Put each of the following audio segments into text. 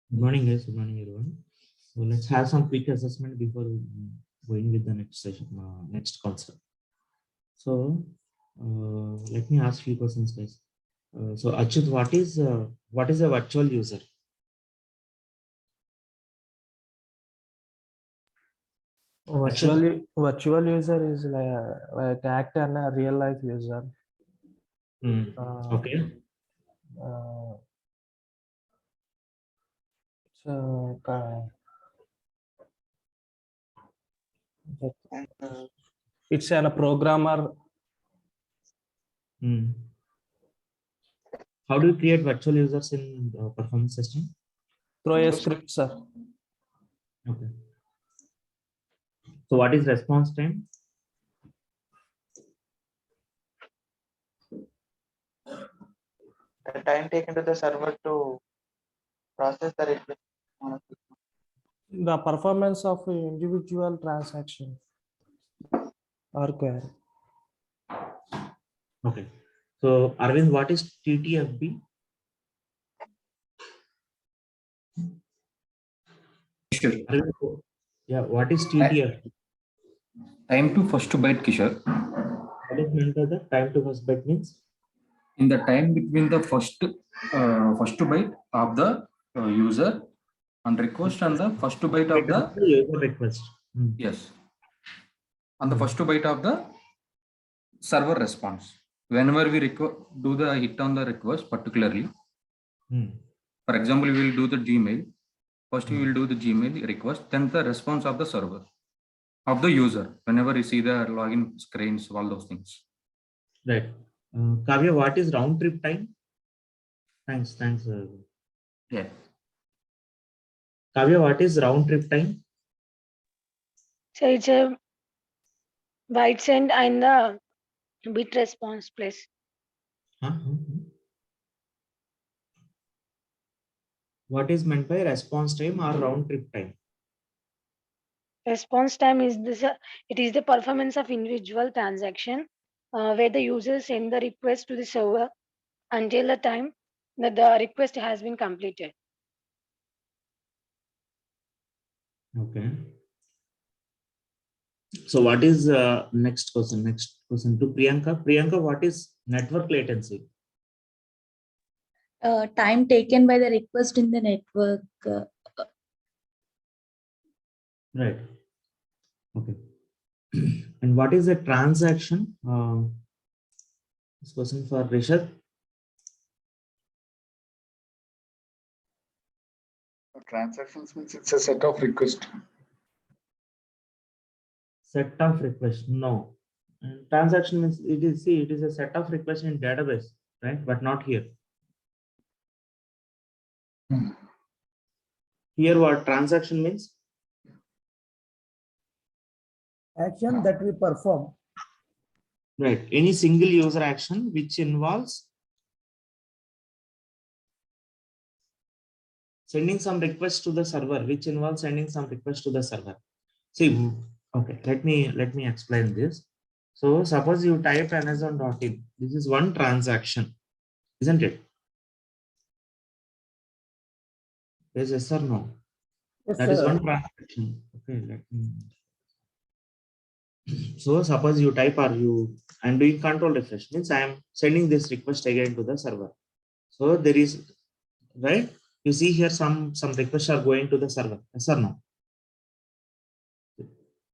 Good morning, guys. Good morning, everyone. So let's have some quick assessment before going with the next session, next concept. So let me ask few questions, guys. So Achyut, what is a virtual user? Virtual user is like act and a real life user. Okay. It's a programmer. How do you create virtual users in performance testing? Through a script, sir. Okay. So what is response time? The time taken to the server to process the request. The performance of individual transaction or query. Okay. So Arvind, what is TTFB? Sure. Arvind, yeah, what is TTFB? Time to first byte, Kishore. What is meant by the time to first byte means? In the time between the first byte of the user and request and the first byte of the user request. Yes. And the first byte of the server response. Whenever we do the hit on the request, particularly, for example, we will do the Gmail. First, we will do the Gmail request, then the response of the server, of the user, whenever you see the login screens, all those things. Right. Kavya, what is round trip time? Thanks. Yeah. Kavya, what is round trip time? So it's a byte send and the bit response place. What is meant by response time or round trip time? Response time is it is the performance of individual transaction where the user send the request to the server until the time that the request has been completed. Okay. So what is next question? Next question to Priyanka. Priyanka, what is network latency? Time taken by the request in the network. Right. Okay. And what is a transaction? This question for Rishad. Transactions means it's a set of requests. Set of requests. No. And transaction means it is a set of requests in database, right? But not here. Here what transaction means? Action that we perform. Right. Any single user action which involves sending some request to the server, which involves sending some request to the server. See, okay, let me explain this. So suppose you type Amazon.in. This is one transaction, isn't it? Yes or no? Yes, that sir. is one transaction. Okay, let me. So suppose you type I'm doing control refresh, means I am sending this request again to the server. So there is, right? You see here some requests are going to the server. Yes or no?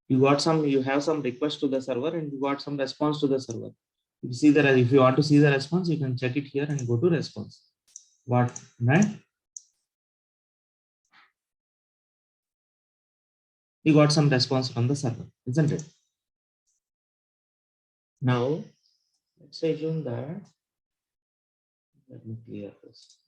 You have some request to the server and you got some response to the server. If you want to see the response, you can check it here and go to response. What, right? You got some response from the server, isn't it? Now, let's assume that, let me clear this.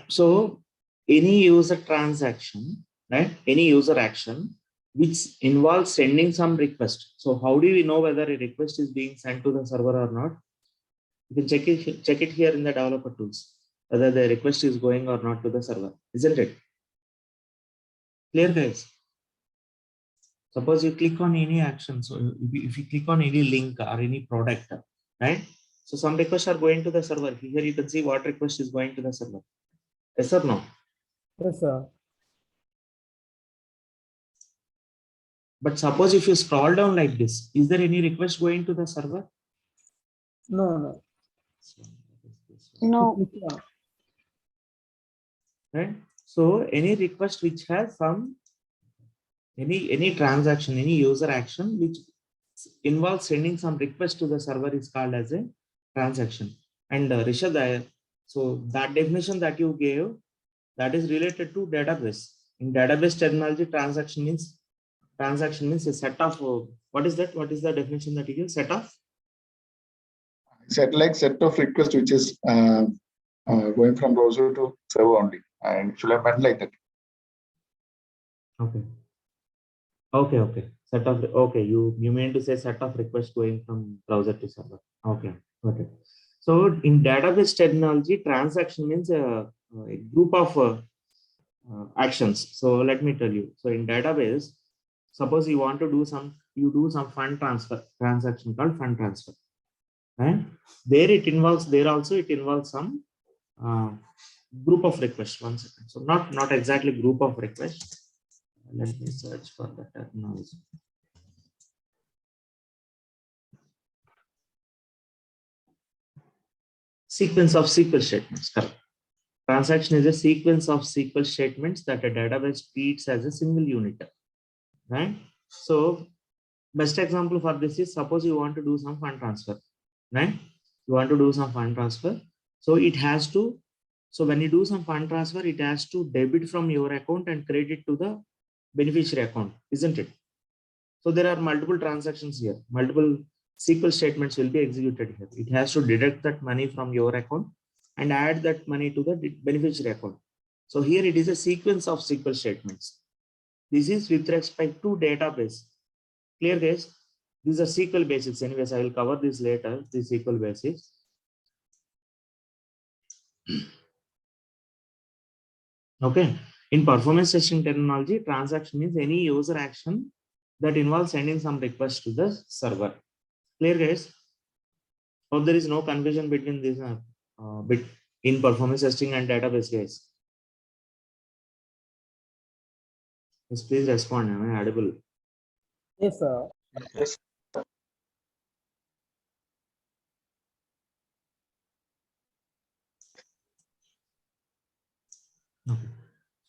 So any user transaction, right? Any user action which involves sending some request. So how do we know whether a request is being sent to the server or not? You can check it here in the developer tools, whether the request is going or not to the server, isn't it? Clear, guys? Suppose you click on any action. So if you click on any link or any product, right? So some requests are going to the server. Here you can see what request is going to the server. Yes or no? Yes, sir. But suppose if you scroll down like this, is there any request going to the server? No, no. No. Right? So any request which has some any transaction, any user action which involves sending some request to the server is called as a transaction. And Rishad, so that definition that you gave, that is related to database. In database terminology, transaction means a set of what is that? What is the definition that you give? Set of Set of requests which is going from browser to server only, and should have meant like that. Okay. Set of you mean to say set of requests going from browser to server. Okay. So in database terminology, transaction means a group of actions. So let me tell you. So in database, suppose you want to do some fund transfer transaction called fund transfer. And there it involves some group of requests. 1 second. So not exactly group of requests. Let me search for the terminology. Sequence of SQL statements. Correct. Transaction is a sequence of SQL statements that a database treats as a single unit. Right? So best example for this is suppose you want to do some fund transfer. Right? You want to do some fund transfer. So it has to, so when you do some fund transfer, it has to debit from your account and credit to the beneficiary account, isn't it? So there are multiple transactions here, multiple SQL statements will be executed here. It has to deduct that money from your account and add that money to the beneficiary account. So here it is a sequence of SQL statements. This is with respect to database. Clear, guys? These are SQL basics. Anyways, I will cover this later, the SQL basics. Okay. In performance testing terminology, transaction means any user action that involves sending some request to the server. Clear, guys? Hope there is no confusion between this in performance testing and database, guys. Yes, please respond. Am I audible? Yes, sir. Yes. Okay.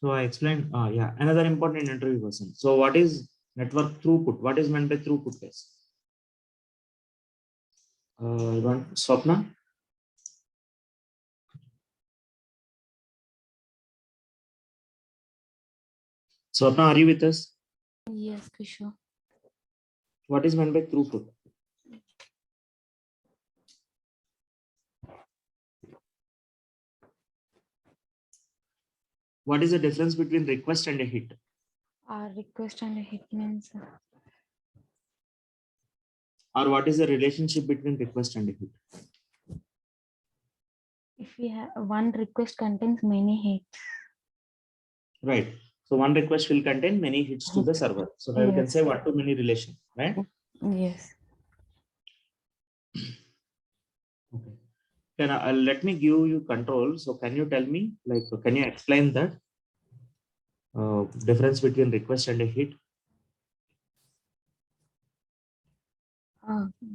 So I explained. Yeah, another important interview question. So what is network throughput? What is meant by throughput, guys? Swapna? Swapna, are you with us? Yes, Kishore. What is meant by throughput? What is the difference between request and a hit? Our request and a hit means Or what is the relationship between request and a hit? if we have one request contains many hits. Right. So one request will contain many hits to the server. So now we can say one to many relation, right? Yes. Okay. Can let me give you control. So can you tell me, like, can you explain that difference between request and a hit?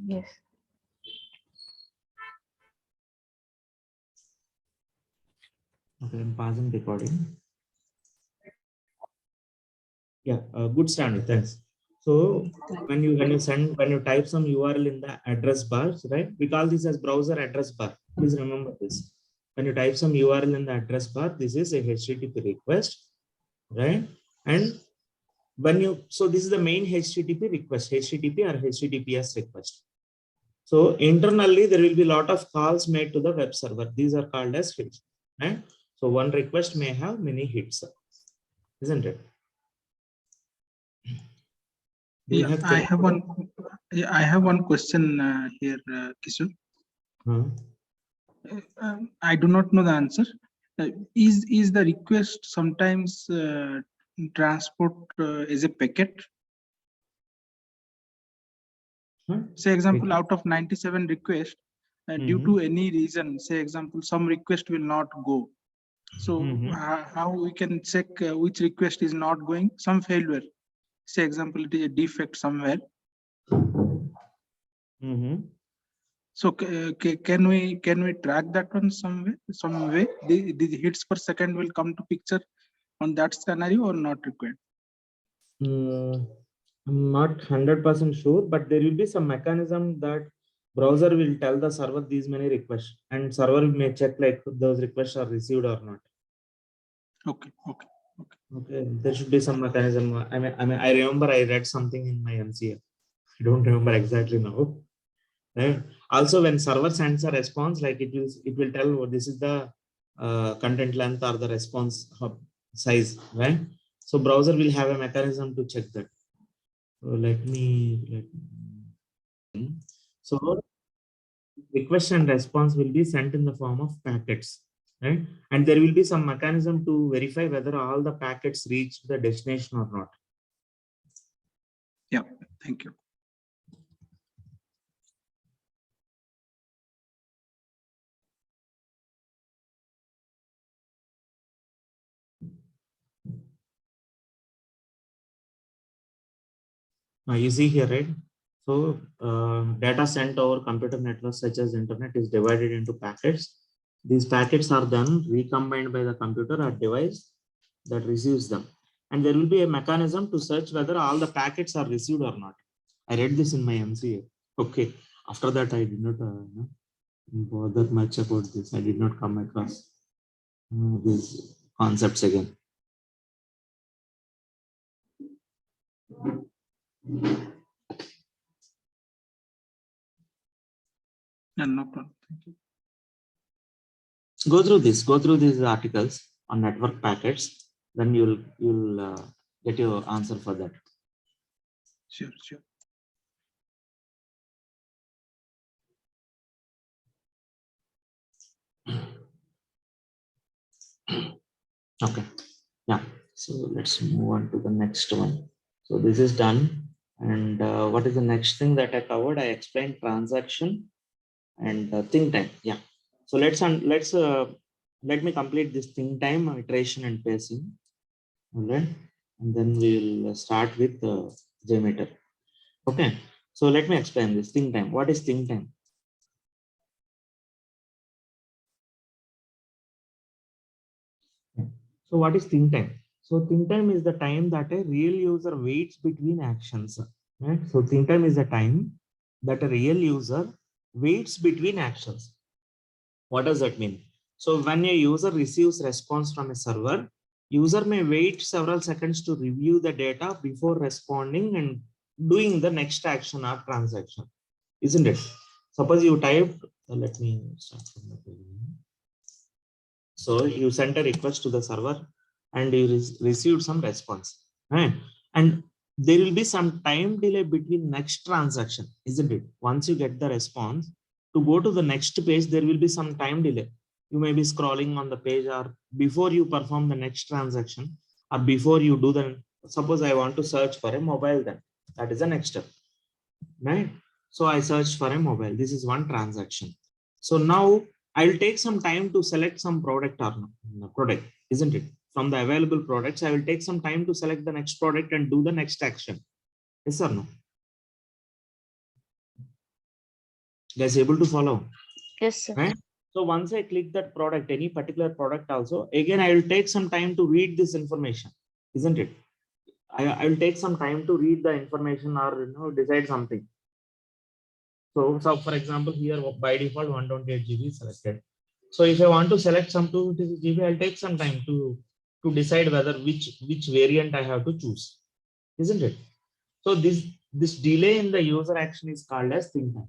Yes. Okay, I'm pausing recording. Yeah, good standard. Thanks. So when you type some URL in the address bar, right? We call this as browser address bar. Please remember this. When you type some URL in the address bar, this is a HTTP request, right? And when you, so this is the main HTTP request, HTTP or HTTPS request. So internally, there will be a lot of calls made to the web server. These are called as hits, right? So one request may have many hits, isn't it? Yeah, I have one question here, Kishore. I do not know the answer. Is the request sometimes transport as a packet? Huh? Say example, out of 97 requests, due Mhm. to any reason, say example, some request will not go. So Mhm. how we can check which request is not going? Some failure. Say example, it is a defect somewhere. Mhm. So can we track that one some way? The hits per second will come to picture on that scenario or not required? I'm not 100% sure, but there will be some mechanism that browser will tell the server these many requests, and server may check like those requests are received or not. Okay. Okay, there should be some mechanism. I remember I read something in my MCA. I don't remember exactly now. Right? Also, when server sends a response, like it will tell what this is the content length or the response size, right? So browser will have a mechanism to check that. So let me. So request and response will be sent in the form of packets, right? And there will be some mechanism to verify whether all the packets reach the destination or not. Yeah, thank you. Now you see here, right? So data sent over computer networks such as internet is divided into packets. These packets are then recombined by the computer or device that receives them. And there will be a mechanism to search whether all the packets are received or not. I read this in my MCA. Okay. After that, I did not bother much about this. I did not come across these concepts again. No problem. Thank you. Go through these articles on network packets, then you'll get your answer for that. Sure. Okay, yeah, so let's move on to the next one. So this is done, and what is the next thing that I covered? I explained transaction and think time. Yeah, so let me complete this think time, iteration and pacing. All right, and then we'll start with JMeter. Okay, so let me explain this think time. What is think time? So what is think time? So think time is the time that a real user waits between actions. Right? So think time is the time that a real user waits between actions. What does that mean? So when a user receives response from a server, user may wait several seconds to review the data before responding and doing the next action or transaction, isn't it? Suppose you typed, let me start from the beginning. So you sent a request to the server and you received some response, right? And there will be some time delay between next transaction, isn't it? Once you get the response, to go to the next page, there will be some time delay. You may be scrolling on the page, or before you perform the next transaction, or before you do the, suppose I want to search for a mobile, then that is the next step, right? So I searched for a mobile. This is one transaction. So now I'll take some time to select some product or product, isn't it? From the available products, I will take some time to select the next product and do the next action. Yes or no? Guys, able to follow? Yes, sir. Right? So once I click that product, any particular product also, again, I will take some time to read this information, isn't it? I will take some time to read the information or decide something. So for example, here by default 128 GB is selected. So if I want to select some 256 GB, I'll take some time to decide whether which variant I have to choose, isn't it? So this delay in the user action is called as think time.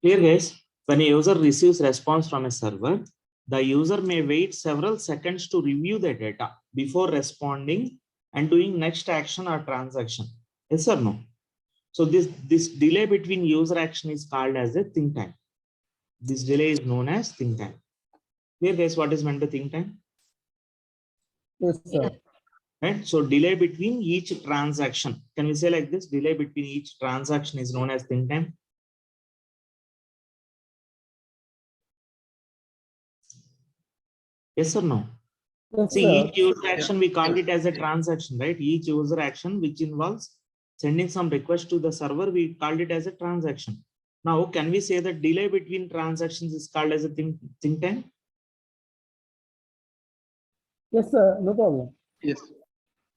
Clear, guys? When a user receives response from a server, the user may wait several seconds to review the data before responding and doing next action or transaction. Yes or no? So this delay between user action is called as a think time. This delay is known as think time. Clear, guys? What is meant by think time? Yes, sir. right? So delay between each transaction. Can we say like this? Delay between each transaction is known as think time. Yes or no? Yes, See, sir. each user action, we called it as a transaction, right? Each user action which involves sending some request to the server, we called it as a transaction. Now, can we say that delay between transactions is called as a think time? Yes, sir. No problem. Yes.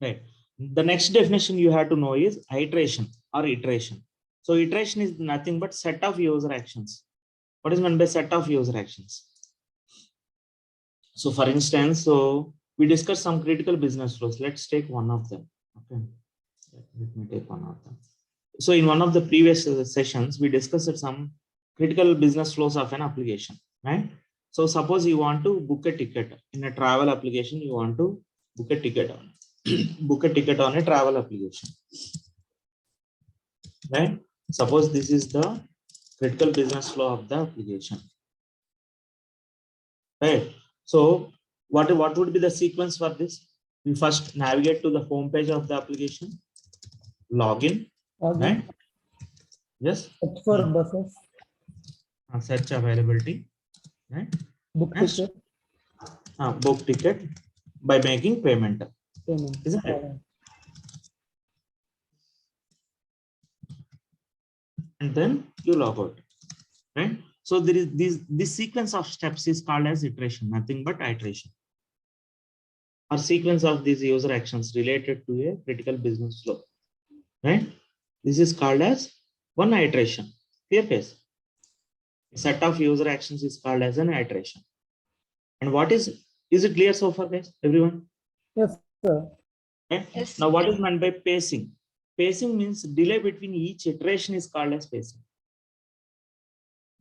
Right. The next definition you have to know is iteration or iteration. So iteration is nothing but set of user actions. What is meant by set of user actions? So for instance, so we discussed some critical business flows. Let's take one of them. Okay. Let me take one of them. So in one of the previous sessions, we discussed some critical business flows of an application, right? So suppose you want to book a ticket in a travel application, you want to book a ticket on book a ticket on a travel application, right? Suppose this is the critical business flow of the application, right? So what would be the sequence for this? We first navigate to the home page of the application, login, right? Yes. Search for buses, Search availability, right? book Next. ticket, Book ticket by making payment, payment. isn't it? And then you log out, right? So there is this sequence of steps is called as iteration, nothing but iteration. Or sequence of these user actions related to a critical business flow, right? This is called as one iteration. Clear case? A set of user actions is called as an iteration. And what is it clear so far, guys? Everyone? Yes, sir. Okay. Yes. Now, what is meant by pacing? Pacing means delay between each iteration is called as pacing.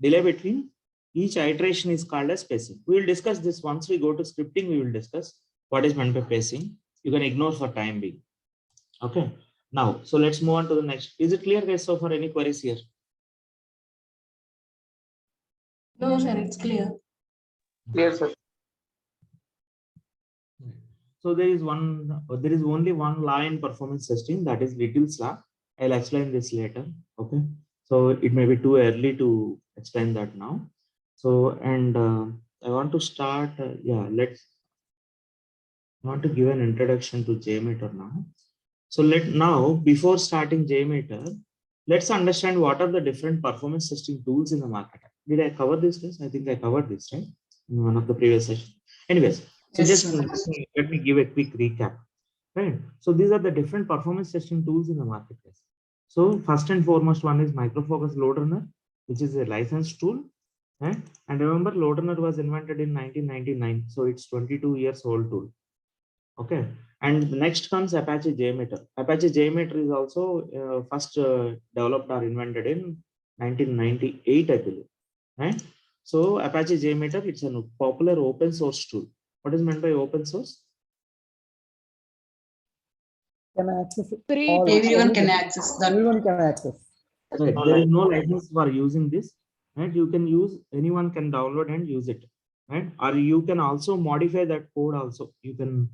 Delay between each iteration is called as pacing. We will discuss this once we go to scripting. We will discuss what is meant by pacing. You can ignore for time being. Okay. Now, so let's move on to the next. Is it clear, guys? So far, any queries here? No, sir, it's clear. Clear, sir. So there is only one law in performance testing, that is Little's law. I'll explain this later. Okay. So it may be too early to explain that now. So, and I want to start, I want to give an introduction to JMeter now. So before starting JMeter, let's understand what are the different performance testing tools in the market. Did I cover this, guys? I think I covered this, right? In one of the previous sessions. Anyways, so Yes, just sir. let me give a quick recap, right? So these are the different performance testing tools in the marketplace. So first and foremost one is Micro Focus Load Runner, which is a licensed tool, right? And remember, Load Runner was invented in 1999, so it's 22 years old tool. Okay, and next comes Apache JMeter. Apache JMeter is also first developed or invented in 1998, I believe, right? So Apache JMeter, it's a popular open source tool. What is meant by open source? Can access it. Free all- to Everyone can everybody. access that. Everyone can access. Right. There is no license for using this, right? You can use, anyone can download and use it, right? Or you can also modify that code also. You can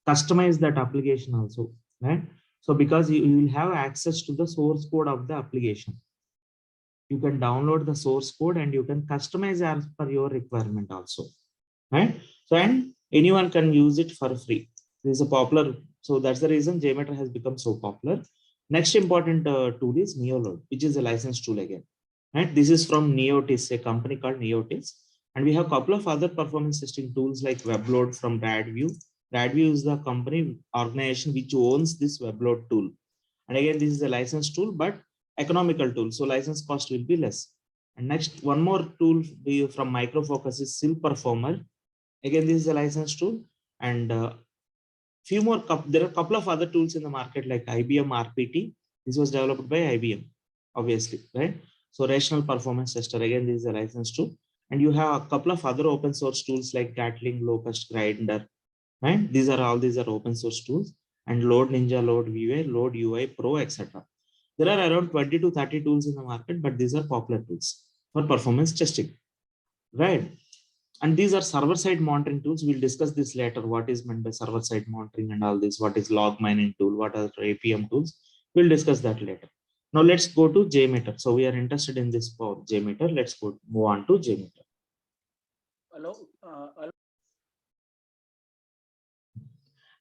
customize that application also, right? So because you will have access to the source code of the application, you can download the source code and you can customize as per your requirement also, right? So, and anyone can use it for free. This is a popular, so that's the reason JMeter has become so popular. Next important tool is NeoLoad, which is a licensed tool again, right? This is from Neotis, a company called Neotis. And we have a couple of other performance testing tools like WebLoad from RadView. RadView is the company organization which owns this WebLoad tool. And again, this is a licensed tool, but economical tool. So license cost will be less. And next, one more tool from Micro Focus is Sil Performer. Again, this is a licensed tool. And few more, there are a couple of other tools in the market like IBM RPT. This was developed by IBM, obviously, right? So Rational Performance Tester, again, this is a licensed tool. And you have a couple of other open source tools like Gatling, Locust, Grinder, right? These are open source tools. And Load Ninja, Load VUI, Load UI Pro, etc. There are around 20 to 30 tools in the market, but these are popular tools for performance testing, right? And these are server-side monitoring tools. We'll discuss this later. What is meant by server-side monitoring and all this? What is log mining tool? What are APM tools? We'll discuss that later. Now let's go to JMeter. So we are interested in this for JMeter. Let's move on to JMeter.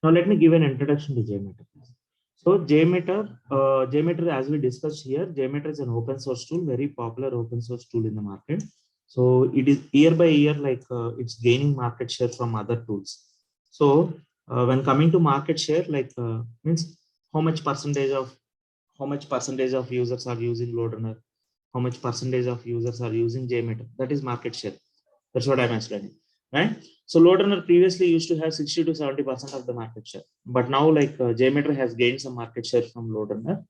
Now let me give an introduction to JMeter. So JMeter, as we discussed here, JMeter is an open source tool, very popular open source tool in the market. So it is year by year, like it's gaining market share from other tools. So when coming to market share, like means how much percentage of users are using LoadRunner, how much percentage of users are using JMeter. That is market share. That's what I'm explaining, right? So LoadRunner previously used to have 60 to 70% of the market share, but now like JMeter has gained some market share from LoadRunner.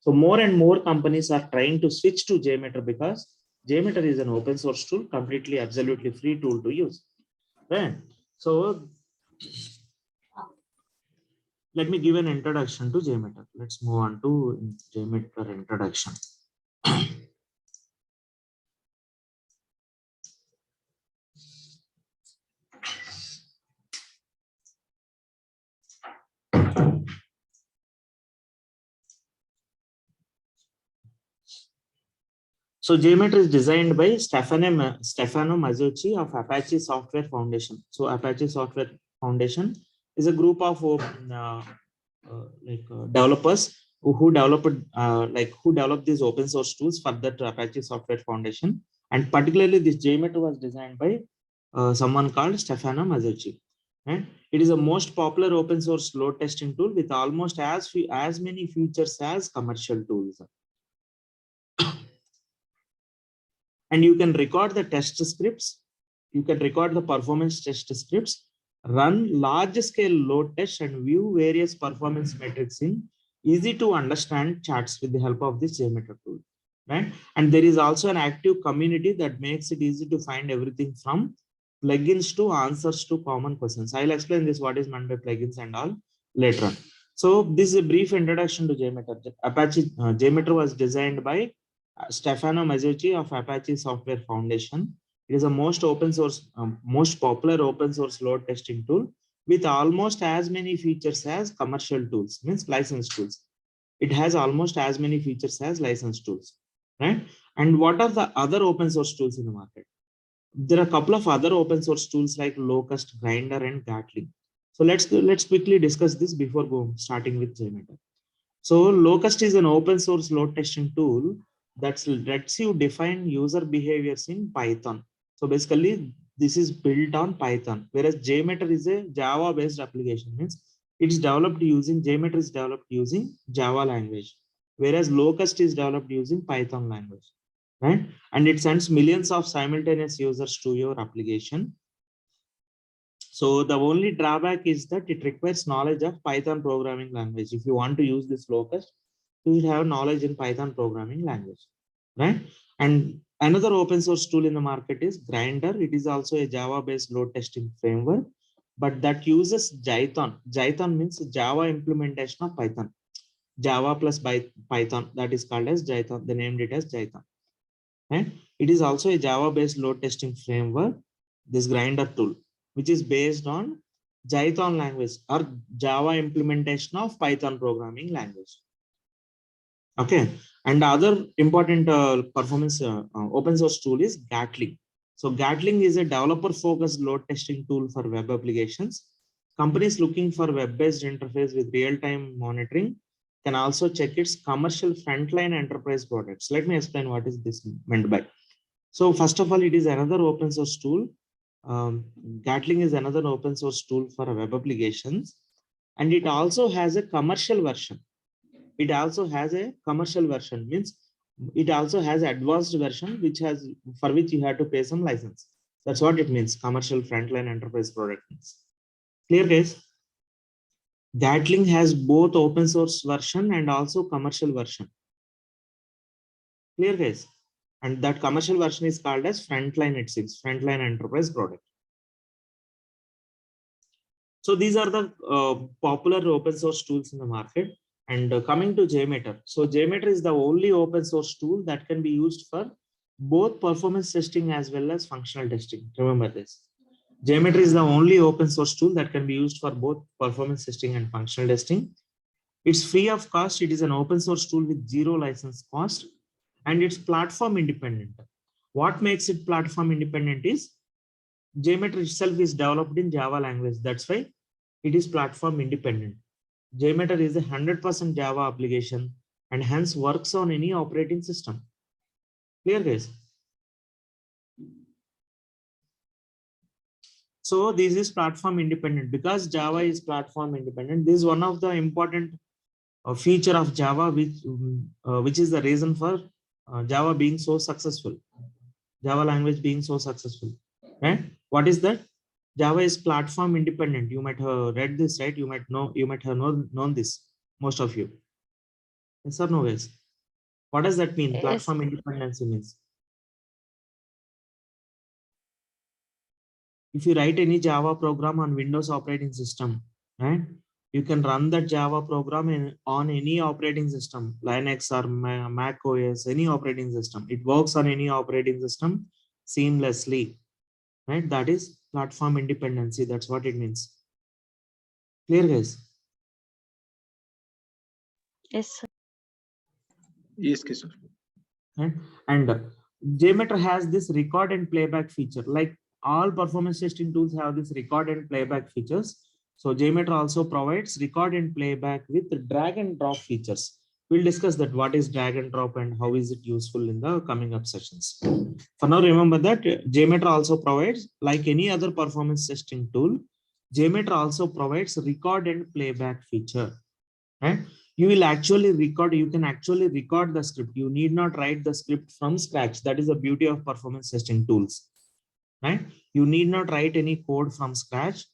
So more and more companies are trying to switch to JMeter because JMeter is an open source tool, completely, absolutely free tool to use, right? So let me give an introduction to JMeter. Let's move on to JMeter introduction. So JMeter is designed by Stefano Mazzucci of Apache Software Foundation. So Apache Software Foundation is a group of developers who developed these open source tools for that Apache Software Foundation. And particularly this JMeter was designed by someone called Stefano Mazzucci. Right? It is a most popular open source load testing tool with almost as many features as commercial tools. And you can record the test scripts. You can record the performance test scripts, run large scale load tests and view various performance metrics in easy to understand charts with the help of this JMeter tool, right? And there is also an active community that makes it easy to find everything from plugins to answers to common questions. I'll explain this, what is meant by plugins and all later on. So this is a brief introduction to JMeter. Apache JMeter was designed by Stefano Mazzucci of Apache Software Foundation. It is a most popular open source load testing tool with almost as many features as commercial tools, means licensed tools. It has almost as many features as licensed tools, right? And what are the other open source tools in the market? There are a couple of other open source tools like Locust, Grindr, and Gatling. So let's quickly discuss this before starting with JMeter. So Locust is an open source load testing tool that lets you define user behaviors in Python. So basically this is built on Python, whereas JMeter is a Java based application, means it's developed using JMeter is developed using Java language, whereas Locust is developed using Python language, right? And it sends millions of simultaneous users to your application. So the only drawback is that it requires knowledge of Python programming language. If you want to use this Locust, you will have knowledge in Python programming language, right? And another open source tool in the market is Grindr. It is also a Java-based load testing framework, but that uses Jython. Jython means Java implementation of Python. Java plus Python, that is called as Jython. They named it as Jython. Right? It is also a Java-based load testing framework, this Grindr tool, which is based on Jython language or Java implementation of Python programming language. Okay, and the other important performance open source tool is Gatling. So Gatling is a developer-focused load testing tool for web applications. Companies looking for web-based interface with real-time monitoring can also check its commercial frontline enterprise products. Let me explain what is this meant by. So first of all, it is another open source tool. Gatling is another open source tool for web applications, and it also has a commercial version. It also has a commercial version, means it also has advanced version for which you have to pay some license. That's what it means, commercial frontline enterprise product means. Clear, guys? Gatling has both open source version and also commercial version. Clear, guys? And that commercial version is called as Frontline, it seems, Frontline Enterprise Product. So these are the popular open source tools in the market. And coming to JMeter. So JMeter is the only open source tool that can be used for both performance testing as well as functional testing. Remember this. JMeter is the only open source tool that can be used for both performance testing and functional testing. It's free of cost. It is an open source tool with zero license cost, and it's platform independent. What makes it platform independent is JMeter itself is developed in Java language. That's why it is platform independent. JMeter is a 100% Java application and hence works on any operating system. Clear, guys? So this is platform independent. Because Java is platform independent, this is one of the important feature of Java, which is the reason for Java being so successful. Java language being so successful, right? What is that? Java is platform independent. You might have read this, right? You might have known this, most of you. Yes or no, guys? What does that mean? Yes. Platform independency means, if you write any Java program on Windows operating system, right? You can run that Java program on any operating system, Linux or Mac OS, any operating system. It works on any operating system seamlessly, right? That is platform independency. That's what it means. Clear, guys? Yes, sir. Yes, sir. Right? And JMeter has this record and playback feature. Like all performance testing tools have this record and playback features. So JMeter also provides record and playback with drag and drop features. We'll discuss that what is drag and drop and how is it useful in the coming up sessions. For now, remember that JMeter also provides, like any other performance testing tool, JMeter also provides record and playback feature. Right? You will actually record, you can actually record the script. You need not write the script from scratch. That is the beauty of performance testing tools, right? You need not write any code from scratch.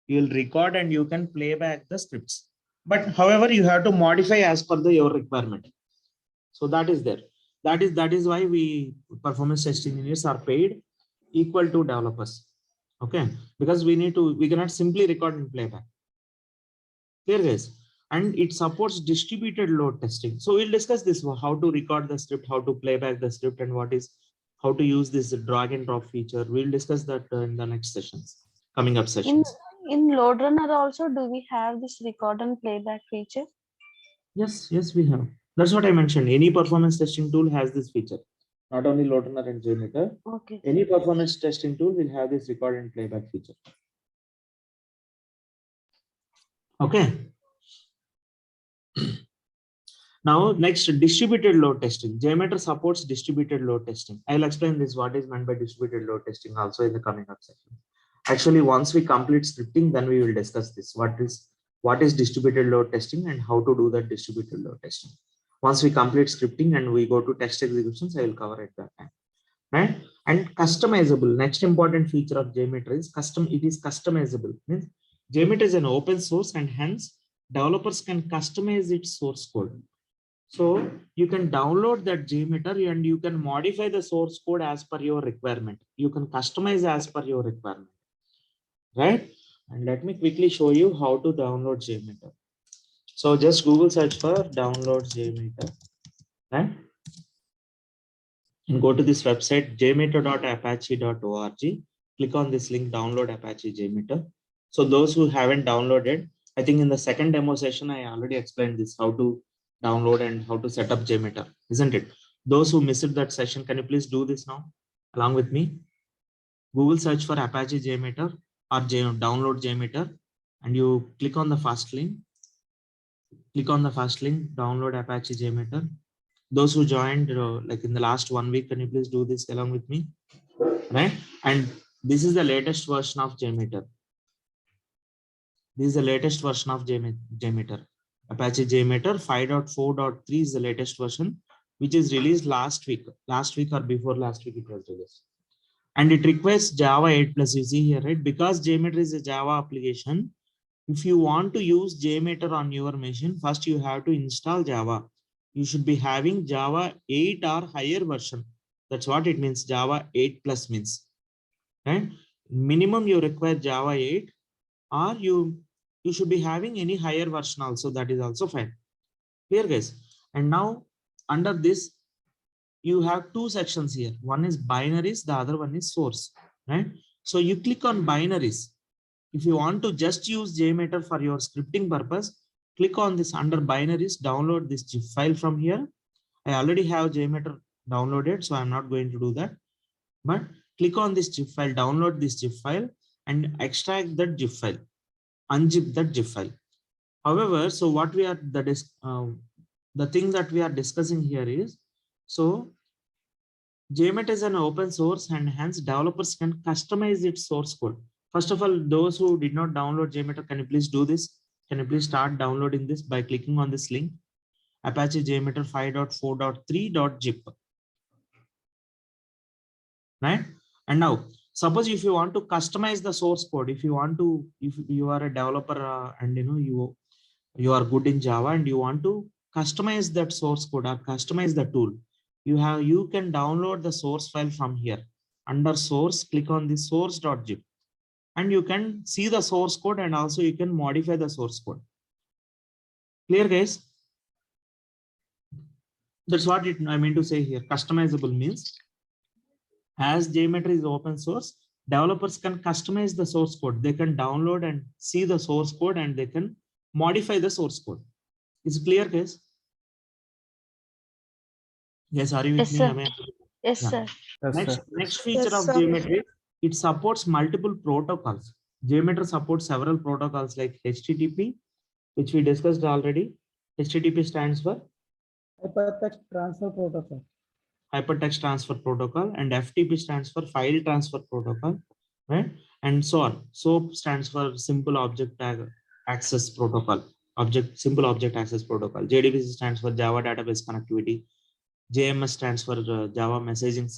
You will record and you can play back the scripts. But however, you have to modify as per your requirement. So that is there. That is why we performance testing engineers are paid equal to developers. Okay, because we cannot simply record and play back. Clear, guys? And it supports distributed load testing. So we'll discuss this, how to record the script, how to play back the script, and how to use this drag and drop feature. We'll discuss that in the next sessions, coming up sessions. In LoadRunner also, do we have this record and playback feature? Yes, we have. That's what I mentioned. Any performance testing tool has this feature. Not only LoadRunner and JMeter. Okay. Any performance testing tool will have this record and playback feature. Okay. Now, next, distributed load testing. JMeter supports distributed load testing. I'll explain this, what is meant by distributed load testing also in the coming up section. Actually, once we complete scripting, then we will discuss this. What is distributed load testing and how to do that distributed load testing. Once we complete scripting and we go to test executions, I will cover at that time. Right? And customizable. Next important feature of JMeter is it is customizable. Means JMeter is an open source and hence developers can customize its source code. So you can download that JMeter and you can modify the source code as per your requirement. You can customize as per your requirement, right? And let me quickly show you how to download JMeter. So just Google search for download JMeter, right? And go to this website, jmeter.apache.org. Click on this link, download Apache JMeter. So those who haven't downloaded, I think in the second demo session, I already explained this, how to download and how to set up JMeter, isn't it? Those who missed that session, can you please do this now along with me? Google search for Apache JMeter or download JMeter, and you click on the first link. Click on the first link, download Apache JMeter. Those who joined like in the last 1 week, can you please do this along with me? Right? And this is the latest version of JMeter. This is the latest version of JMeter. Apache JMeter 5.4.3 is the latest version, which is released last week or before last week it was released. And it requires Java 8+. You see here, right? Because JMeter is a Java application. If you want to use JMeter on your machine, first you have to install Java. You should be having Java 8 or higher version. That's what it means. Java 8+ means, right? Minimum you require Java 8, or you should be having any higher version also. That is also fine. Clear, guys? And now under this, you have two sections here. One is binaries, the other one is source, right? So you click on binaries. If you want to just use JMeter for your scripting purpose, click on this under binaries, download this zip file from here. I already have JMeter downloaded, so I'm not going to do that. But click on this zip file, download this zip file and extract that zip file, unzip that zip file. However, so what we are, the thing that we are discussing here is, so JMeter is an open source and hence developers can customize its source code. First of all, those who did not download JMeter, can you please do this? Can you please start downloading this by clicking on this link, Apache JMeter 5.4.3.zip. Right? And now, suppose if you want to customize the source code, if you are a developer and you are good in Java and you want to customize that source code or customize the tool, you can download the source file from here. Under source, click on the source.zip and you can see the source code and also you can modify the source code. Clear, guys? That's what I mean to say here. Customizable means, as JMeter is open source, developers can customize the source code. They can download and see the source code and they can modify the source code. Is it clear, guys? Yes, are you with Yes, me? sir. Yes, Yeah. sir. Yes, sir. Next feature of JMeter, it supports multiple protocols. JMeter supports several protocols like HTTP, which we discussed already. HTTP stands for Hypertext Transfer Protocol. Hypertext Transfer Protocol, and FTP stands for File Transfer Protocol, right? And so on. SOAP stands for Simple Object Access Protocol. Simple Object Access Protocol. JDBC stands for Java Database Connectivity. JMS stands for Java Messaging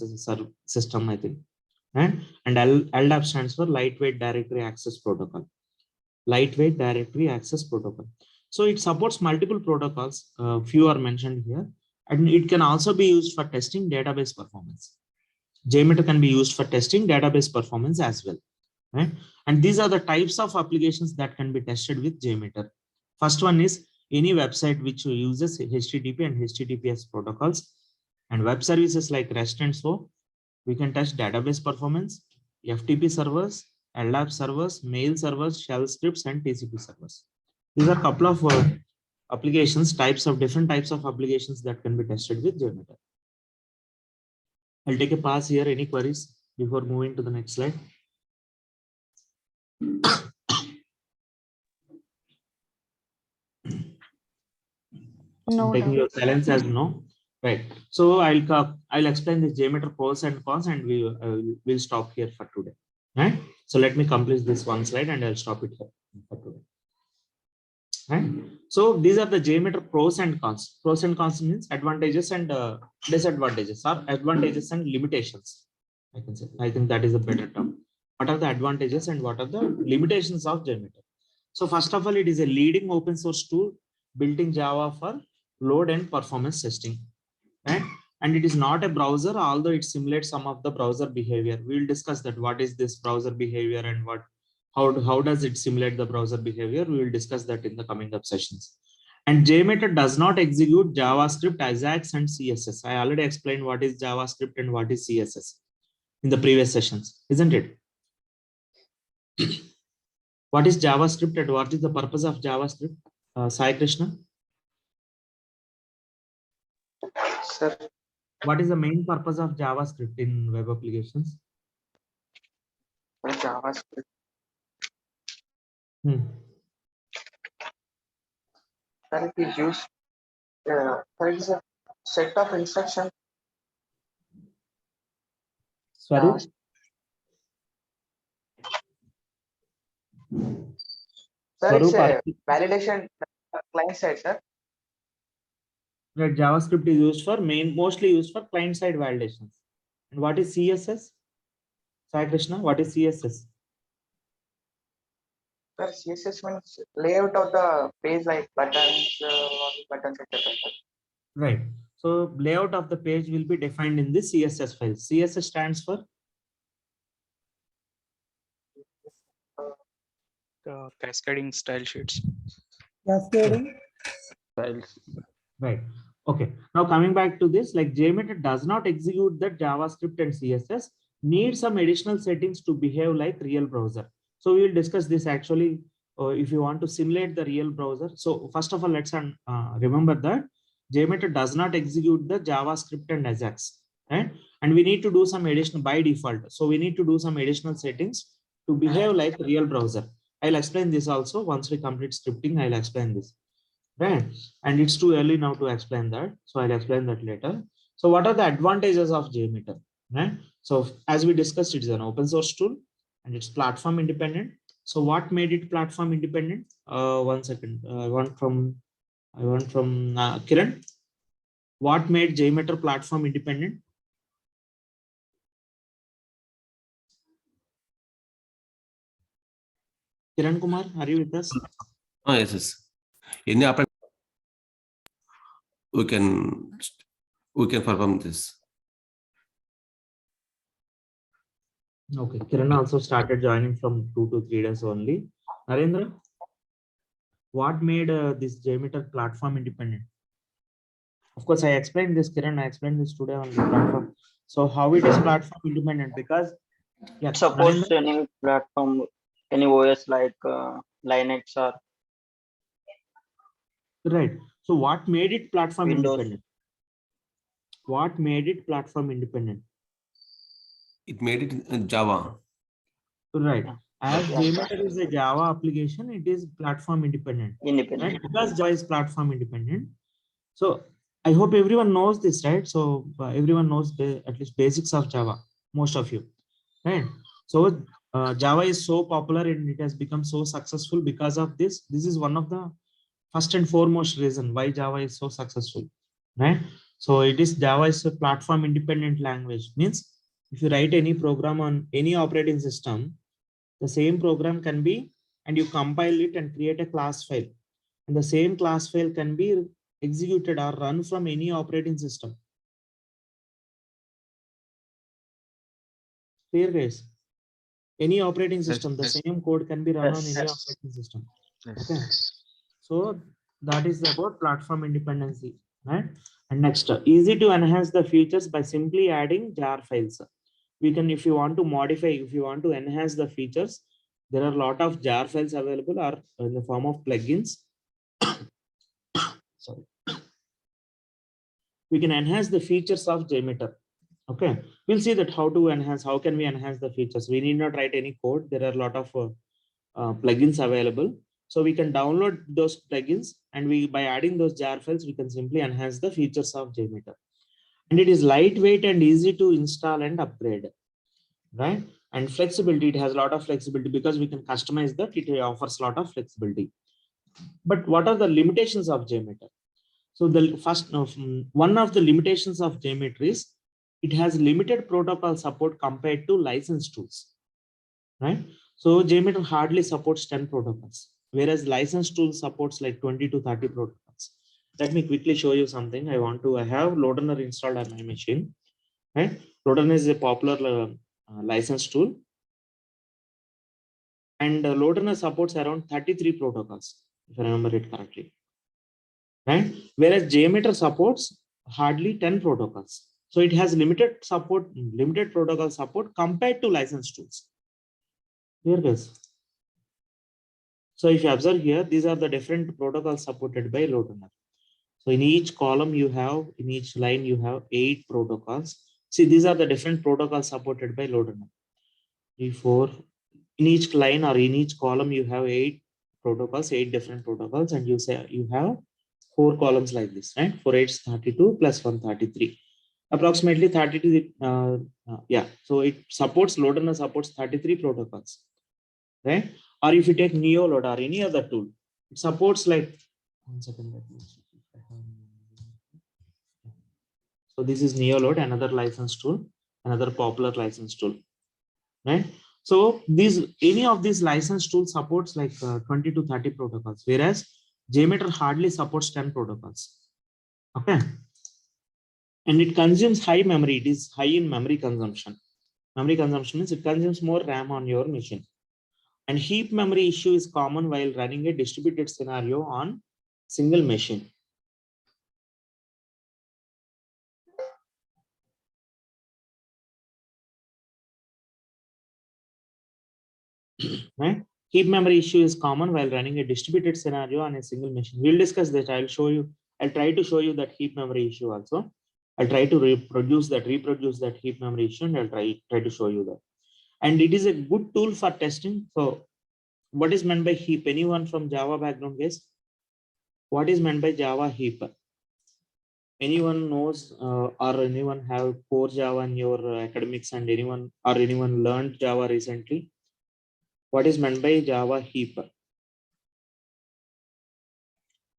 System, I think. Right? And LDAP stands for Lightweight Directory Access Protocol. Lightweight Directory Access Protocol. So it supports multiple protocols. Few are mentioned here. And it can also be used for testing database performance. JMeter can be used for testing database performance as well. Right? And these are the types of applications that can be tested with JMeter. First one is any website which uses HTTP and HTTPS protocols, and web services like REST and SOAP. We can test database performance, FTP servers, LDAP servers, mail servers, shell scripts, and TCP servers. These are a couple of applications, different types of applications that can be tested with JMeter. I'll take a pause here. Any queries before moving to the next slide? No Taking doubt. your silence as no. Right. So I'll explain the JMeter pros and cons, and we'll stop here for today. Right. So let me complete this one slide and I'll stop it here for today. Right. So these are the JMeter pros and cons. Pros and cons means advantages and disadvantages, or advantages and limitations. I can say. I think that is a better term. What are the advantages and what are the limitations of JMeter? So first of all, it is a leading open source tool built in Java for load and performance testing. Right? And it is not a browser, although it simulates some of the browser behavior. We will discuss that. What is this browser behavior and how does it simulate the browser behavior? We will discuss that in the coming up sessions. And JMeter does not execute JavaScript, Ajax, and CSS. I already explained what is JavaScript and what is CSS in the previous sessions, isn't it? What is JavaScript and what is the purpose of JavaScript? Sai Krishna? Sir, What is the main purpose of JavaScript in web applications? for JavaScript, sir, it is used. There is a set of instructions. Swaroop? Sir, it's Swaroop, a validation client side, sir. Right, JavaScript is used for mostly used for client-side validations. And what is CSS? Sai Krishna, what is CSS? Sir, CSS means layout of the page, like buttons, etc. Right. So layout of the page will be defined in the CSS file. CSS stands for cascading style sheets. Cascading Styles. right. Okay. Now coming back to this, like JMeter does not execute the JavaScript and CSS. need some additional settings to behave like real browser. So we will discuss this actually if you want to simulate the real browser. So first of all, let's remember that JMeter does not execute the JavaScript and Ajax, right? And we need to do some additional by default. So we need to do some additional settings to behave like real browser. I'll explain this also once we complete scripting. I'll explain this, right? And it's too early now to explain that, so I'll explain that later. So what are the advantages of JMeter, right? So as we discussed, it is an open source tool and it's platform independent. So what made it platform independent? One second, I want from Kiran. What made JMeter platform independent? Kiran Kumar, are you with us? Oh, yes. Any we can perform this. Okay, Kiran also started joining from 2 to 3 days only. Narendra, what made this JMeter platform independent? Of course, I explained this, Kiran. I explained this today on the platform. So how it is platform independent? Because yeah, Suppose Narendra? any platform, any OS like Linux or Right. So what made it platform Windows. independent? What made it platform independent? It made it in Java. Right. As Yeah. JMeter is a Java application, it is platform independent. Independent. Right? Because Java is platform independent. So I hope everyone knows this, right? So everyone knows at least basics of Java, most of you, right? So Java is so popular and it has become so successful because of this. This is one of the first and foremost reason why Java is so successful, right? So it is Java is a platform independent language. Means if you write any program on any operating system, the same program can be, and you compile it and create a class file. And the same class file can be executed or run from any operating system. Clear, guys? Any operating system, the same code can be run on any operating system. Okay. So that is about platform independency, right? And next, easy to enhance the features by simply adding jar files. We can, if you want to modify, if you want to enhance the features, there are a lot of jar files available or in the form of plugins. Sorry. We can enhance the features of JMeter. Okay, we'll see that how to enhance, how can we enhance the features. We need not write any code. There are a lot of plugins available. So we can download those plugins and we, by adding those jar files, we can simply enhance the features of JMeter. And it is lightweight and easy to install and upgrade, right? And flexibility, it has a lot of flexibility because we can customize that. It offers a lot of flexibility. But what are the limitations of JMeter? So the first, one of the limitations of JMeter is it has limited protocol support compared to licensed tools, right? So JMeter hardly supports 10 protocols, whereas licensed tool supports like 20 to 30 protocols. Let me quickly show you something. I have Loadrunner installed on my machine, right? Loadrunner is a popular licensed tool. And Loadrunner supports around 33 protocols, if I remember it correctly, right? Whereas JMeter supports hardly 10 protocols. So it has limited protocol support compared to licensed tools. Here, guys. So if you observe here, these are the different protocols supported by Loadrunner. So in each column you have, in each line you have 8 protocols. See, these are the different protocols supported by Loadrunner. 3, 4. In each line or in each column you have 8 protocols, 8 different protocols, and you say you have 4 columns like this, right? 4 8 is 32 plus 1 33. Approximately 32. Yeah. So it supports, Loadrunner supports 33 protocols, right? Or if you take Neoload or any other tool, it supports like, one second. So this is Neoload, another license tool, another popular license tool, right? So any of these license tools supports like 20 to 30 protocols, whereas JMeter hardly supports 10 protocols. Okay. And it consumes high memory. It is high in memory consumption. Memory consumption means it consumes more RAM on your machine. And heap memory issue is common while running a distributed scenario on single machine. right? Heap memory issue is common while running a distributed scenario on a single machine. We'll discuss that. I'll try to show you that heap memory issue also. I'll try to reproduce that heap memory issue, and I'll try to show you that. And it is a good tool for testing. So what is meant by heap? Anyone from Java background, guys? What is meant by Java heap? Anyone knows or anyone have core Java in your academics, and anyone learned Java recently? What is meant by Java heap?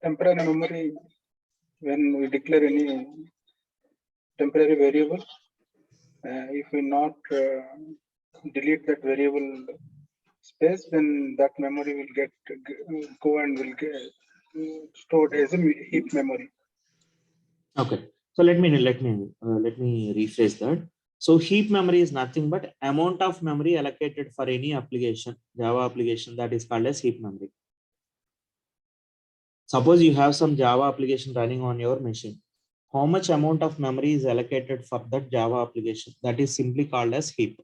Temporary memory, when we declare any temporary variable, if we not delete that variable space, then that memory will go and will get stored as a heap memory. Okay, so let me rephrase that. So heap memory is nothing but amount of memory allocated for any application, Java application, that is called as heap memory. Suppose you have some Java application running on your machine. How much amount of memory is allocated for that Java application? That is simply called as heap.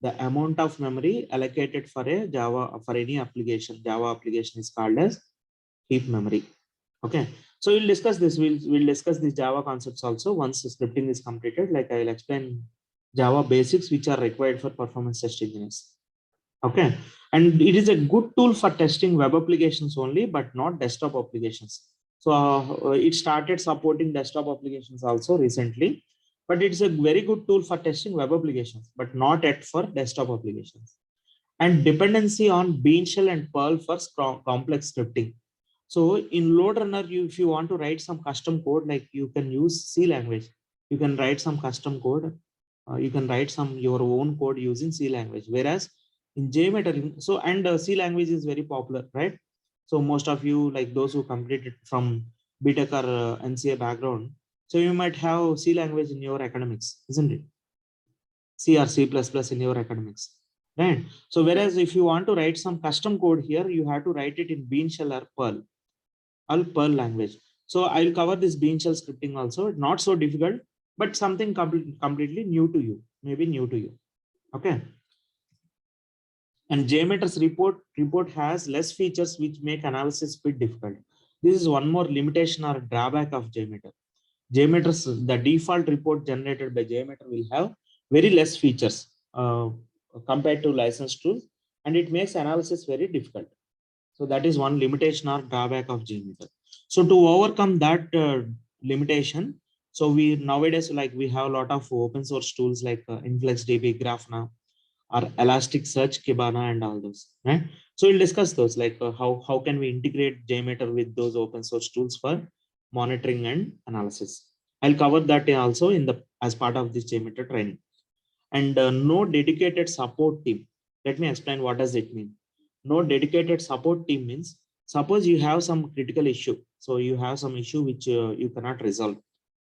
The amount of memory allocated for any application, Java application, is called as heap memory. Okay, so we'll discuss this. We'll discuss these Java concepts also once the scripting is completed. Like I will explain Java basics which are required for performance test engineers. Okay, and it is a good tool for testing web applications only, but not desktop applications. So it started supporting desktop applications also recently, but it's a very good tool for testing web applications, but not yet for desktop applications. And dependency on Bean Shell and Perl for complex scripting. So in LoadRunner, if you want to write some custom code, like you can use C language, you can write some custom code. You can write your own code using C language. Whereas in JMeter, C language is very popular, right? So most of you, like those who completed from BTech or NCA background, so you might have C language in your academics, isn't it? C or C++ in your academics, right? So whereas if you want to write some custom code here, you have to write it in Bean Shell or Perl language. So I'll cover this Bean Shell scripting also. Not so difficult, but something completely new to you, maybe new to you. Okay. And JMeter's report has less features which make analysis a bit difficult. This is one more limitation or drawback of JMeter. The default report generated by JMeter will have very less features compared to licensed tools, and it makes analysis very difficult. So that is one limitation or drawback of JMeter. So to overcome that limitation, so we nowadays, like, we have a lot of open source tools like InfluxDB, Grafana, or Elasticsearch, Kibana, and all those, right? So we'll discuss those, like how can we integrate JMeter with those open source tools for monitoring and analysis. I'll cover that also as part of this JMeter training. And no dedicated support team. Let me explain what does it mean. No dedicated support team means, suppose you have some critical issue. So you have some issue which you cannot resolve,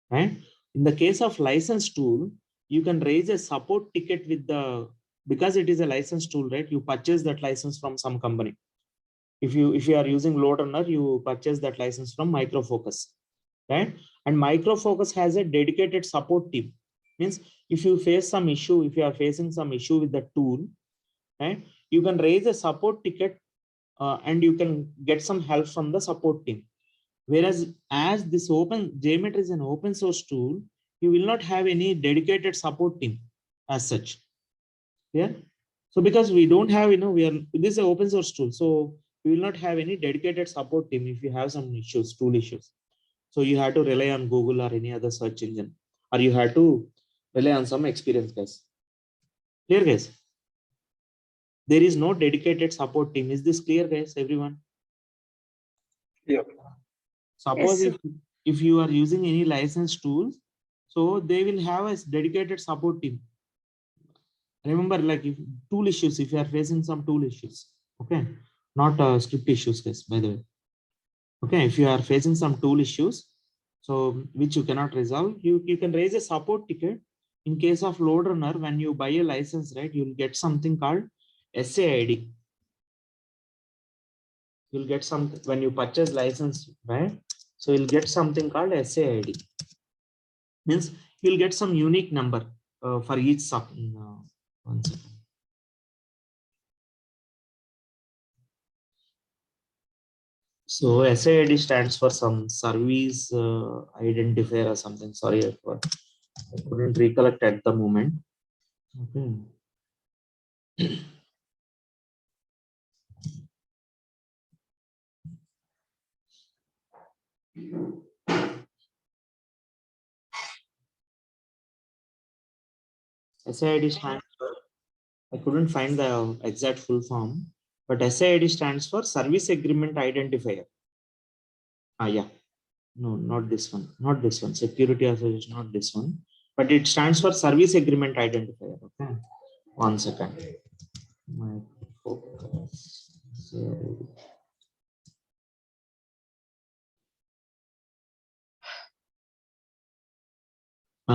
right? In the case of license tool, you can raise a support ticket with because it is a license tool, right? You purchase that license from some company. If you are using LoadRunner, you purchase that license from Micro Focus, right? And Micro Focus has a dedicated support team. Means if you face some issue, if you are facing some issue with the tool, right, you can raise a support ticket and you can get some help from the support team. Whereas as this JMeter is an open source tool, you will not have any dedicated support team as such. Yeah. So because we don't have, this is an open source tool, so we will not have any dedicated support team if you have some issues, tool issues. So you have to rely on Google or any other search engine, or you have to rely on some experienced guys. Clear, guys? There is no dedicated support team. Is this clear, guys? Everyone? Yeah. Suppose if you are using any licensed tools, so they will have a dedicated support team. Remember, like, if tool issues, if you are facing some tool issues, okay, not script issues, guys, by the way. Okay, if you are facing some tool issues, so which you cannot resolve, you can raise a support ticket. In case of LoadRunner, when you buy a license, right, you'll get something called SAID. You'll get something when you purchase license, right? So you'll get something called SAID. Means you'll get some unique number for each sub. One second. So SID stands for some service identifier or something. Sorry, I couldn't recollect at the moment. Okay. SID stands for, I couldn't find the exact full form, but SID stands for Service Agreement Identifier. Yeah. No, not this one. Not this one. Security Association, not this one. But it stands for Service Agreement Identifier. Okay. 1 second. My focus.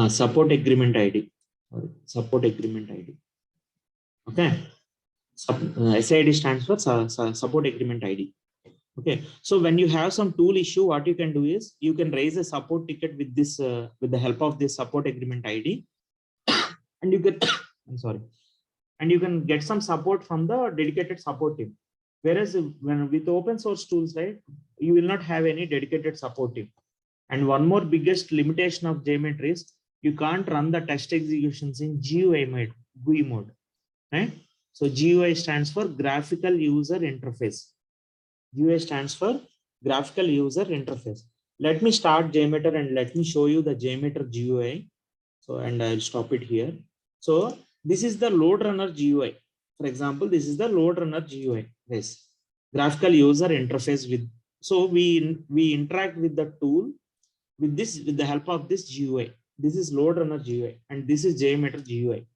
Support Agreement ID. Support Agreement ID. Okay. SID stands for Support Agreement ID. Okay, so when you have some tool issue, what you can do is you can raise a support ticket with this with the help of this support agreement ID, and you get I'm sorry, and you can get some support from the dedicated support team. Whereas when with open source tools, right, you will not have any dedicated support team. And one more biggest limitation of JMeter is you can't run the test executions in GUI mode, right? So GUI stands for Graphical User Interface. GUI stands for Graphical User Interface. Let me start JMeter and let me show you the JMeter GUI. So, and I'll stop it here. So this is the load runner GUI. For example, this is the load runner GUI. Yes, Graphical User Interface with. So we interact with the tool with the help of this GUI. This is load runner GUI and this is JMeter GUI.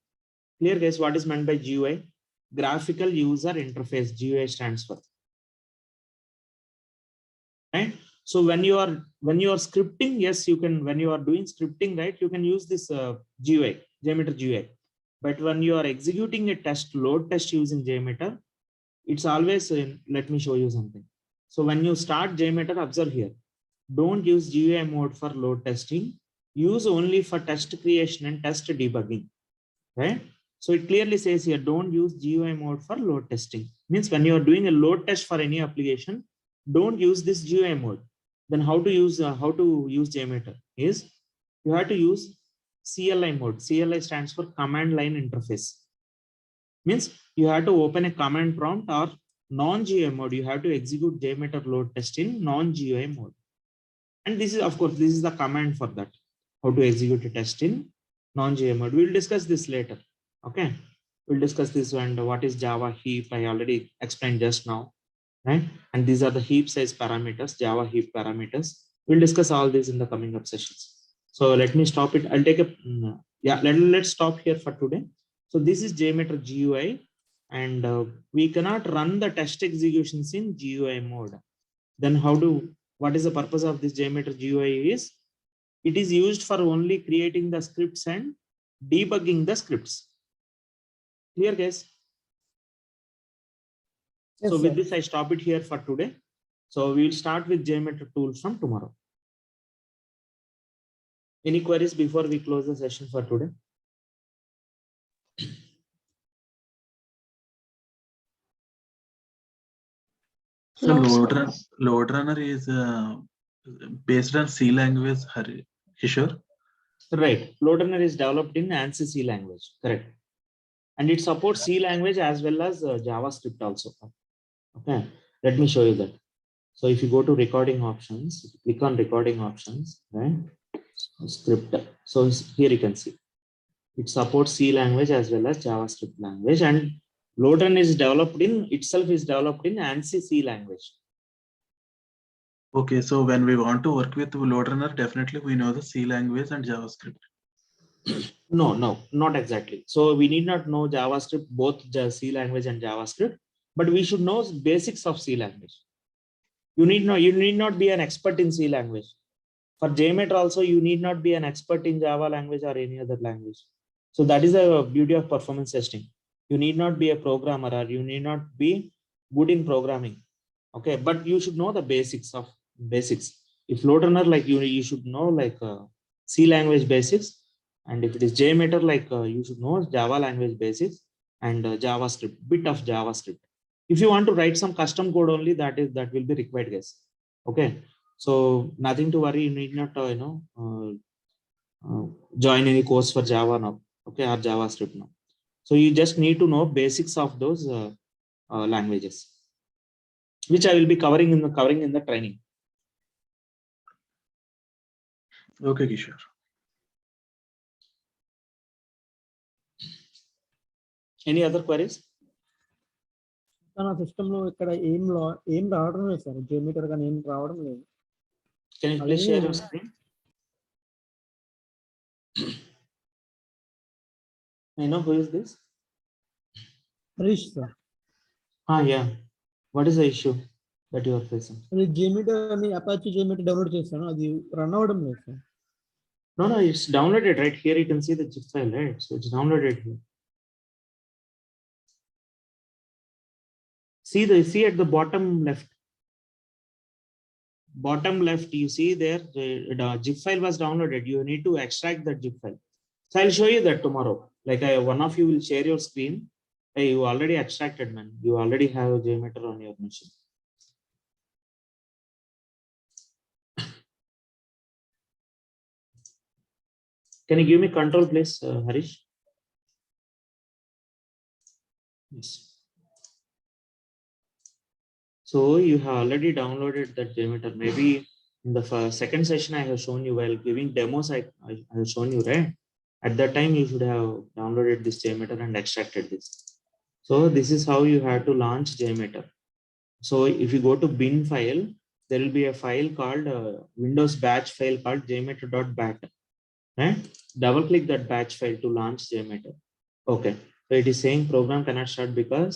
Clear, guys? What is meant by GUI? Graphical User Interface. GUI stands for. Right? So when you are scripting, yes, you can, when you are doing scripting, right, you can use this GUI, JMeter GUI. But when you are executing a test, load test using JMeter, it's always let me show you something. So when you start JMeter, observe here, don't use GUI mode for load testing, use only for test creation and test debugging, right? So it clearly says here, don't use GUI mode for load testing. Means when you are doing a load test for any application, don't use this GUI mode. Then how to use JMeter is you have to use CLI mode. CLI stands for command line interface. Means you have to open a command prompt, or non-GUI mode. You have to execute JMeter load test in non-GUI mode. And this is, of course, this is the command for that. How to execute a test in non-GUI mode. We'll discuss this later. Okay. We'll discuss this, and what is Java heap. I already explained just now. Right? And these are the heap size parameters, Java heap parameters. We'll discuss all these in the coming up sessions. So let me stop it. I'll take a, let's stop here for today. So this is JMeter GUI, and we cannot run the test executions in GUI mode. Then what is the purpose of this JMeter GUI is, it is used for only creating the scripts and debugging the scripts. Clear, guys? Yes, so with this, I stop it here for today. So we will start with JMeter tools from tomorrow. Any queries before we close the session for today? So load runner is based on C language, Kishore? Right. Load runner is developed in ANSI C language. Correct. And it supports C language as well as JavaScript also. Okay, let me show you that. So if you go to recording options, click on recording options, right? Script. So here you can see it supports C language as well as JavaScript language, and load runner is developed in ANSI C language. Okay, so when we want to work with load runner, definitely we know the C language and JavaScript. No, not exactly. So we need not know JavaScript, both C language and JavaScript, but we should know basics of C language. You need not be an expert in C language. For JMeter also, you need not be an expert in Java language or any other language. So that is the beauty of performance testing. You need not be a programmer, or you need not be good in programming. Okay, but you should know the basics. If load runner, like you should know like C language basics, and if it is JMeter, like you should know Java language basics and JavaScript, bit of JavaScript. If you want to write some custom code only, that will be required, guys. Okay, so nothing to worry. You need not, join any course for Java now. Okay, or JavaScript now. So you just need to know basics of those languages, which I will be covering in the training. Okay, Kishore. Any other queries? నా system లో ఇక్కడ ఏం రావడం లేదు sir, జెమీటర్ కానీ ఏం రావడం లేదు. Can you please share your screen? I know who is this? Harish sir, Yeah. What is the issue that you are facing? అది జెమీటర్ అని అపాచీ జెమీటర్ డౌన్లోడ్ చేశాను, అది రన్ అవ్వడం లేదు sir. No, it's downloaded right here. You can see the zip file, right? So it's downloaded here. See at the bottom left. Bottom left, you see there the zip file was downloaded. You need to extract that zip file. So I'll show you that tomorrow. Like one of you will share your screen. Hey, you already extracted, man. You already have a JMeter on your machine. Can you give me control, please, Harish? Yes. So you have already downloaded that JMeter. Maybe in the second session I have shown you while giving demos. I have shown you, right? At that time you should have downloaded this JMeter and extracted this. So this is how you have to launch JMeter. So if you go to bin file, there will be a file called Windows batch file called jmeter.bat. Right? Double click that batch file to launch JMeter. Okay. So it is saying program cannot start because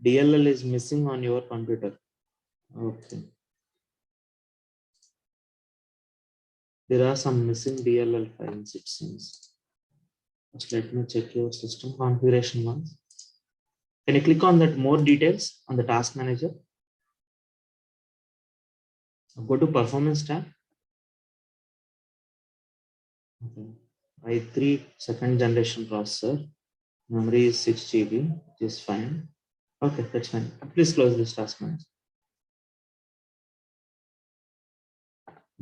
DLL is missing on your computer. Okay. There are some missing DLL files, it seems. Just let me check your system configuration once. Can you click on that more details on the task manager? Go to performance tab. Okay. i3 second generation processor. Memory is 6 GB, which is fine. Okay, that's fine. Please close this task manager.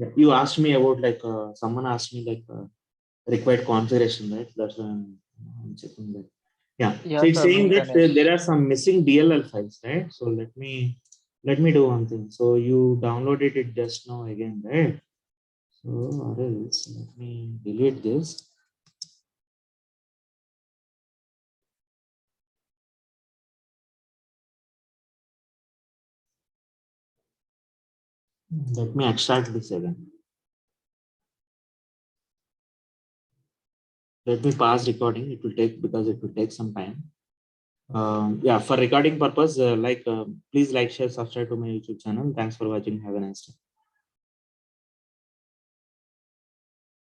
Yeah, you asked me about someone asked me required configuration, right? That's why I'm checking that. Yeah. So it's sir, saying that maintenance. there are some missing DLL files, right? So let me do one thing. So you downloaded it just now again, right? So or else let me delete this. Let me extract this again. Let me pause recording. It will take some time. Yeah, for recording purpose, please like, share, subscribe to my YouTube channel. Thanks for watching. Have a nice day.